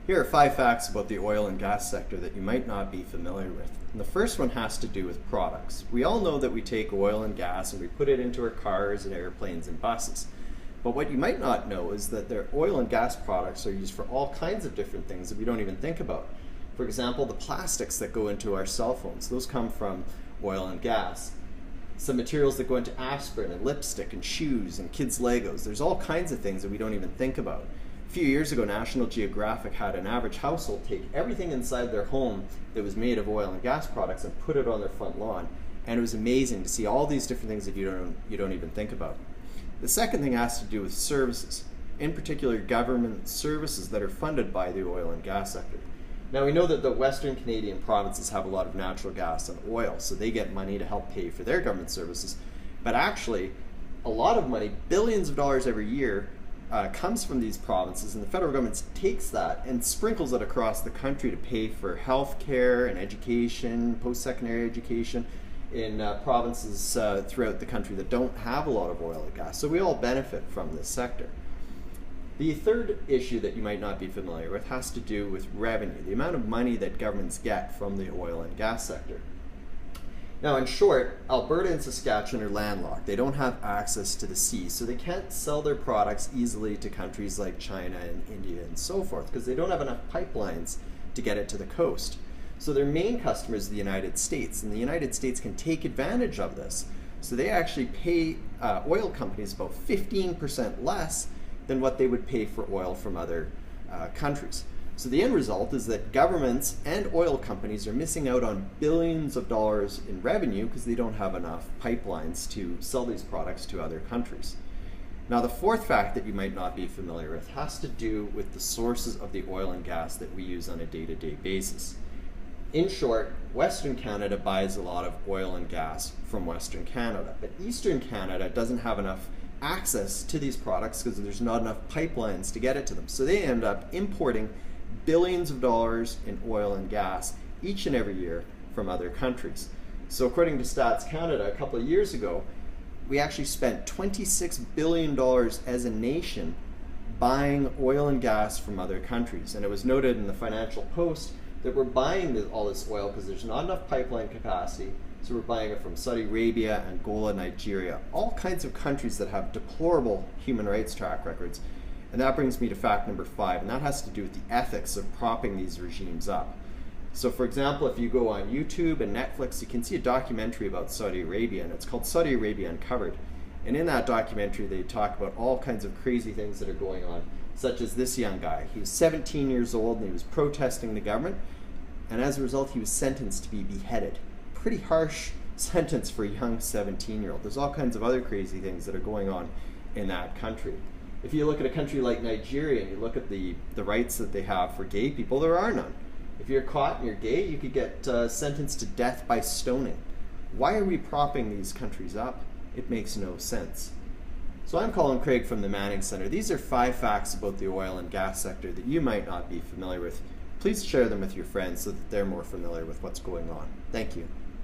Here are 5 facts about the oil and gas sector that you might not be familiar with. And the first one has to do with products. We all know that we take oil and gas and we put it into our cars and airplanes and buses. But what you might not know is that their oil and gas products are used for all kinds of different things that we don't even think about. For example, the plastics that go into our cell phones, those come from oil and gas. Some materials that go into aspirin and lipstick and shoes and kids' Legos. There's all kinds of things that we don't even think about. A few years ago, National Geographic had an average household take everything inside their home that was made of oil and gas products and put it on their front lawn. And it was amazing to see all these different things that you don't even think about. The second thing has to do with services, in particular government services that are funded by the oil and gas sector. Now we know that the Western Canadian provinces have a lot of natural gas and oil, so they get money to help pay for their government services. But actually, a lot of money, billions of dollars every year, comes from these provinces, and the federal government takes that and sprinkles it across the country to pay for health care and education, post-secondary education in provinces throughout the country that don't have a lot of oil and gas. So we all benefit from this sector. The third issue that you might not be familiar with has to do with revenue, the amount of money that governments get from the oil and gas sector. Now, in short, Alberta and Saskatchewan are landlocked. They don't have access to the sea, so they can't sell their products easily to countries like China and India and so forth, because they don't have enough pipelines to get it to the coast. So their main customer is the United States, and the United States can take advantage of this. So they actually pay oil companies about 15% less than what they would pay for oil from other countries. So the end result is that governments and oil companies are missing out on billions of dollars in revenue because they don't have enough pipelines to sell these products to other countries. Now, the fourth fact that you might not be familiar with has to do with the sources of the oil and gas that we use on a day-to-day basis. In short, Western Canada buys a lot of oil and gas from Western Canada, but Eastern Canada doesn't have enough access to these products because there's not enough pipelines to get it to them. So they end up importing billions of dollars in oil and gas each and every year from other countries. So according to Stats Canada, a couple of years ago, we actually spent $26 billion as a nation buying oil and gas from other countries. And it was noted in the Financial Post that we're buying all this oil because there's not enough pipeline capacity. So we're buying it from Saudi Arabia, Angola, Nigeria, all kinds of countries that have deplorable human rights track records. And that brings me to fact number 5, and that has to do with the ethics of propping these regimes up. So for example, if you go on YouTube and Netflix, you can see a documentary about Saudi Arabia, and it's called Saudi Arabia Uncovered. And in that documentary, they talk about all kinds of crazy things that are going on, such as this young guy. He was 17 years old and he was protesting the government, and as a result, he was sentenced to be beheaded. Pretty harsh sentence for a young 17-year-old. There's all kinds of other crazy things that are going on in that country. If you look at a country like Nigeria and you look at the rights that they have for gay people, there are none. If you're caught and you're gay, you could get sentenced to death by stoning. Why are we propping these countries up? It makes no sense. So I'm Colin Craig from the Manning Center. These are 5 facts about the oil and gas sector that you might not be familiar with. Please share them with your friends so that they're more familiar with what's going on. Thank you.